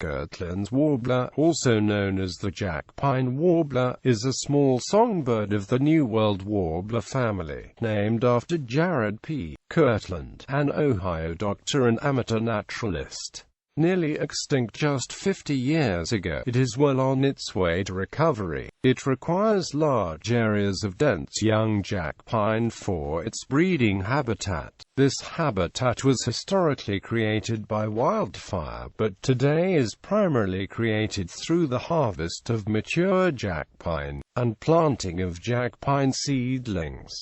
Kirtland's warbler, also known as the jack pine warbler, is a small songbird of the New World warbler family, named after Jared P. Kirtland, an Ohio doctor and amateur naturalist. Nearly extinct just 50 years ago, it is well on its way to recovery. It requires large areas of dense young jack pine for its breeding habitat. This habitat was historically created by wildfire, but today is primarily created through the harvest of mature jack pine, and planting of jack pine seedlings.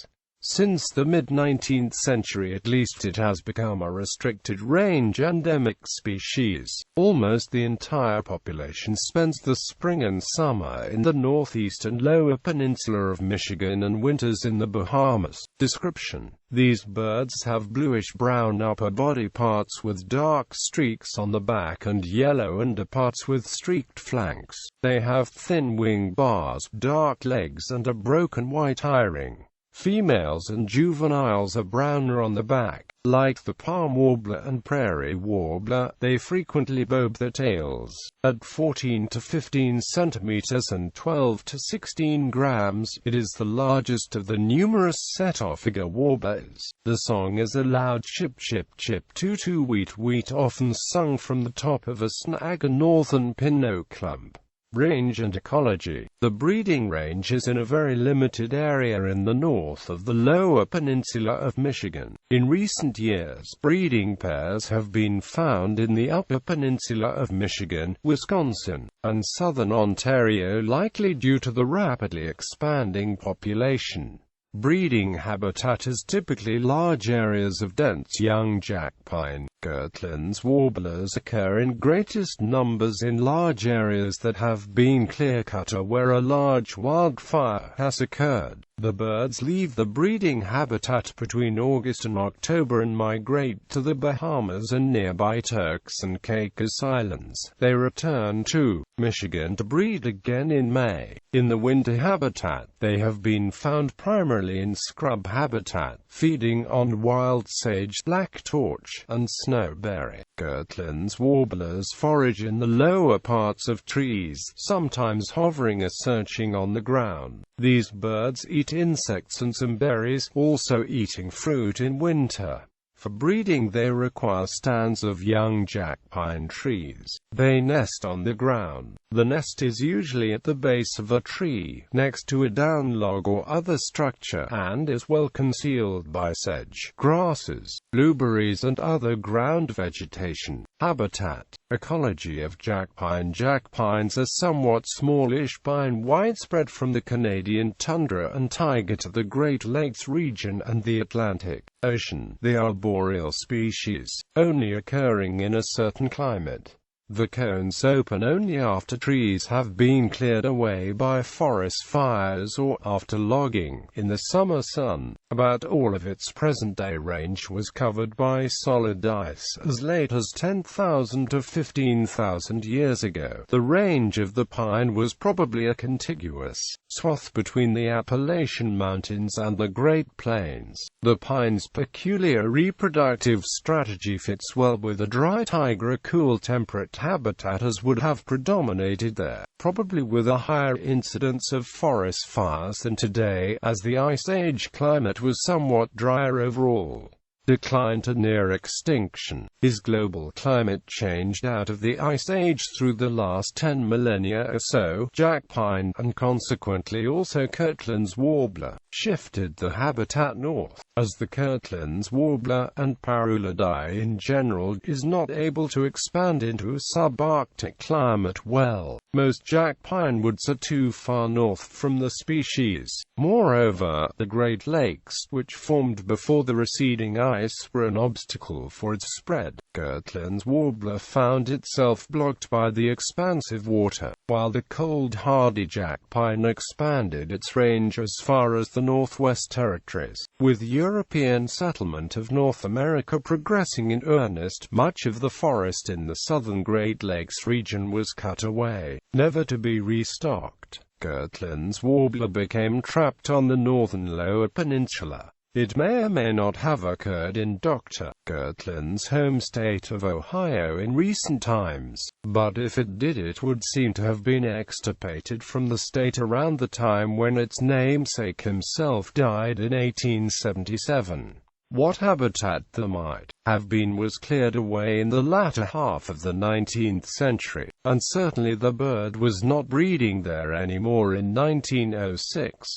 Since the mid-19th century at least, it has become a restricted-range endemic species. Almost the entire population spends the spring and summer in the northeast and lower peninsula of Michigan and winters in the Bahamas. Description: these birds have bluish-brown upper body parts with dark streaks on the back and yellow underparts with streaked flanks. They have thin wing bars, dark legs and a broken white eye-ring. Females and juveniles are browner on the back. Like the palm warbler and prairie warbler, they frequently bob their tails. At 14 to 15 centimeters and 12 to 16 grams, it is the largest of the numerous set-off-figure warblers. The song is a loud chip-chip-chip toot-toot-weet-weet, often sung from the top of a snag or northern pin oak clump. Range and ecology: the breeding range is in a very limited area in the north of the lower peninsula of Michigan. In recent years, breeding pairs have been found in the upper peninsula of Michigan, Wisconsin, and southern Ontario, likely due to the rapidly expanding population. Breeding habitat is typically large areas of dense young jack pine. Kirtland's warblers occur in greatest numbers in large areas that have been clear-cut or where a large wildfire has occurred. The birds leave the breeding habitat between August and October and migrate to the Bahamas and nearby Turks and Caicos Islands. They return to Michigan to breed again in May. In the winter habitat, they have been found primarily in scrub habitat, feeding on wild sage, black torch, and snowberry. Kirtland's warblers forage in the lower parts of trees, sometimes hovering or searching on the ground. These birds eat insects and some berries, also eating fruit in winter. For breeding they require stands of young jack pine trees. They nest on the ground. The nest is usually at the base of a tree, next to a down log or other structure, and is well concealed by sedge, grasses, blueberries and other ground vegetation. Habitat: ecology of jack pine. Jack pines are somewhat smallish pine, widespread from the Canadian tundra and taiga to the Great Lakes region and the Atlantic Ocean. They are boreal species, only occurring in a certain climate. The cones open only after trees have been cleared away by forest fires or after logging. In the summer sun, about all of its present-day range was covered by solid ice as late as 10,000 to 15,000 years ago. The range of the pine was probably a contiguous swath between the Appalachian Mountains and the Great Plains. The pine's peculiar reproductive strategy fits well with a dry taiga, a cool temperate habitat as would have predominated there, probably with a higher incidence of forest fires than today, as the Ice Age climate was somewhat drier overall. Decline to near extinction. Is global climate changed out of the Ice Age through the last 10 millennia or so? Jack pine, and consequently also Kirtland's warbler, shifted the habitat north, as the Kirtland's warbler, and Parulidae in general, is not able to expand into a subarctic climate well. Most jack pine woods are too far north from the species. Moreover, the Great Lakes, which formed before the receding ice, were an obstacle for its spread. Kirtland's warbler found itself blocked by the expansive water, while the cold hardy jack pine expanded its range as far as the Northwest Territories. With European settlement of North America progressing in earnest, much of the forest in the southern Great Lakes region was cut away, never to be restocked. Kirtland's warbler became trapped on the northern lower peninsula. It may or may not have occurred in Dr. Kirtland's home state of Ohio in recent times, but if it did, it would seem to have been extirpated from the state around the time when its namesake himself died in 1877. What habitat there might have been was cleared away in the latter half of the 19th century, and certainly the bird was not breeding there anymore in 1906.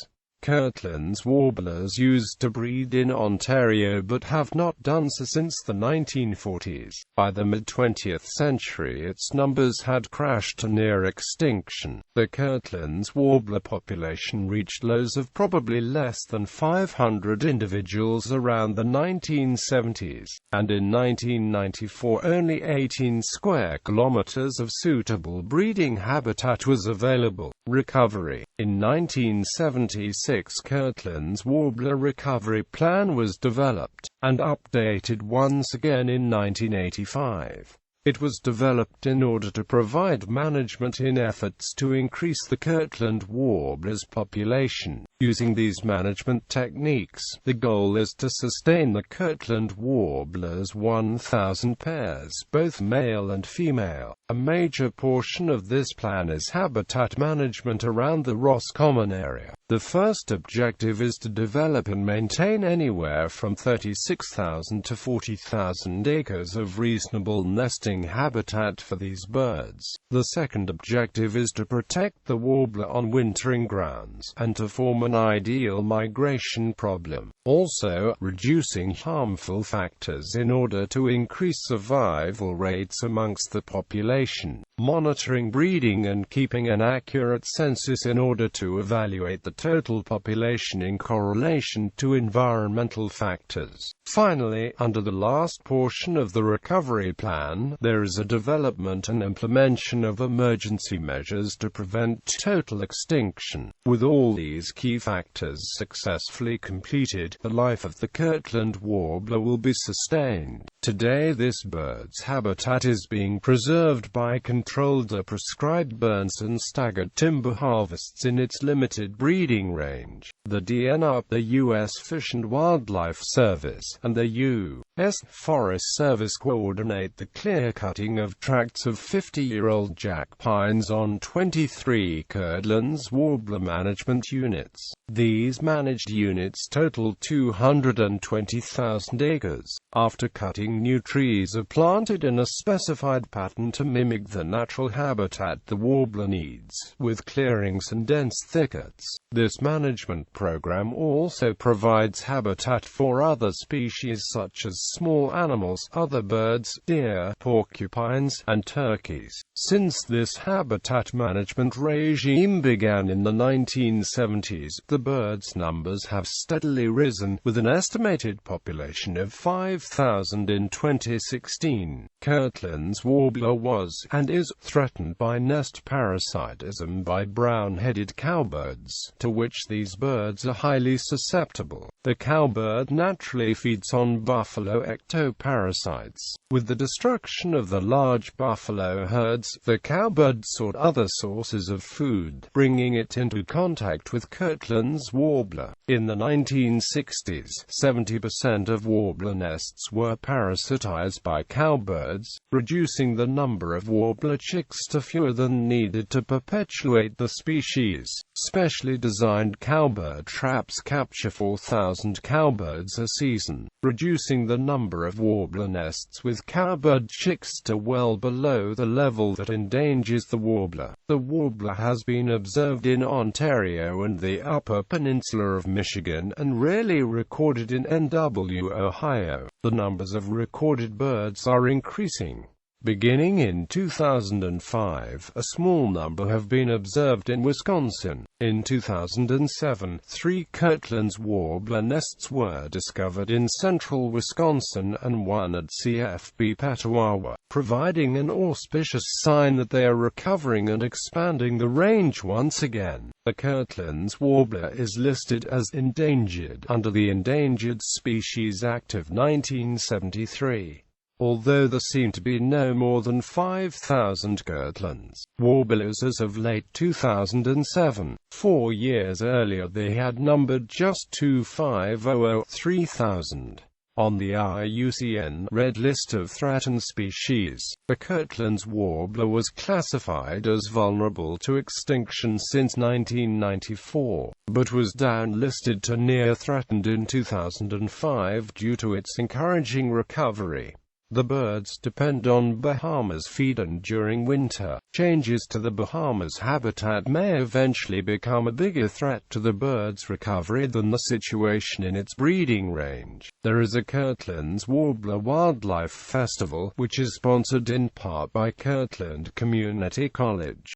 Kirtland's warblers used to breed in Ontario but have not done so since the 1940s. By the mid-20th century its numbers had crashed to near extinction. The Kirtland's warbler population reached lows of probably less than 500 individuals around the 1970s, and in 1994 only 18 square kilometers of suitable breeding habitat was available. Recovery. In 1976, Kirtland's warbler recovery plan was developed, and updated once again in 1985. It was developed in order to provide management in efforts to increase the Kirtland warbler's population. Using these management techniques, the goal is to sustain the Kirtland warbler's 1,000 pairs, both male and female. A major portion of this plan is habitat management around the Roscommon area. The first objective is to develop and maintain anywhere from 36,000 to 40,000 acres of reasonable nesting habitat for these birds. The second objective is to protect the warbler on wintering grounds, and to form an ideal migration problem. Also, reducing harmful factors in order to increase survival rates amongst the population. Monitoring breeding and keeping an accurate census in order to evaluate the total population in correlation to environmental factors. Finally, under the last portion of the recovery plan, there is a development and implementation of emergency measures to prevent total extinction. With all these key factors successfully completed, the life of the Kirtland warbler will be sustained. Today this bird's habitat is being preserved by controlled or prescribed burns and staggered timber harvests in its limited breeding range. The DNR, the U.S. Fish and Wildlife Service, and the U.S. Forest Service coordinate the clear-cutting of tracts of 50-year-old jack pines on 23 Kirtland's warbler management units. These managed units total 220,000 acres. After cutting, new trees are planted in a specified pattern to mimic the natural habitat the warbler needs, with clearings and dense thickets. This management program also provides habitat for other species such as small animals, other birds, deer, porcupines, and turkeys. Since this habitat management regime began in the 1970s, the birds' numbers have steadily risen, with an estimated population of 5,000 in 2016. Kirtland's warbler was, and is, threatened by nest parasitism by brown-headed cowbirds, to which these birds are highly susceptible. The cowbird naturally feeds on buffalo ectoparasites. With the destruction of the large buffalo herds, the cowbird sought other sources of food, bringing it into contact with Kirtland's warbler. In the 1960s, 70% of warbler nests were parasitized by cowbirds, reducing the number of warbler chicks to fewer than needed to perpetuate the species. Specially designed cowbird traps capture 4,000 cowbirds a season, reducing the number of warbler nests with cowbird chicks to well below the level that endangers the warbler. The warbler has been observed in Ontario and the Upper Peninsula of Michigan and rarely recorded in NW Ohio. The numbers of recorded birds are increasing. Beginning in 2005, a small number have been observed in Wisconsin. In 2007, 3 Kirtland's warbler nests were discovered in central Wisconsin and 1 at CFB Petawawa, providing an auspicious sign that they are recovering and expanding the range once again. The Kirtland's warbler is listed as endangered under the Endangered Species Act of 1973. Although there seem to be no more than 5,000 Kirtland's warblers as of late 2007, 4 years earlier they had numbered just 3,000. On the IUCN Red List of Threatened Species, the Kirtland's warbler was classified as vulnerable to extinction since 1994, but was downlisted to near threatened in 2005 due to its encouraging recovery. The birds depend on Bahamas feed, and during winter, changes to the Bahamas habitat may eventually become a bigger threat to the bird's recovery than the situation in its breeding range. There is a Kirtland's Warbler Wildlife Festival, which is sponsored in part by Kirtland Community College.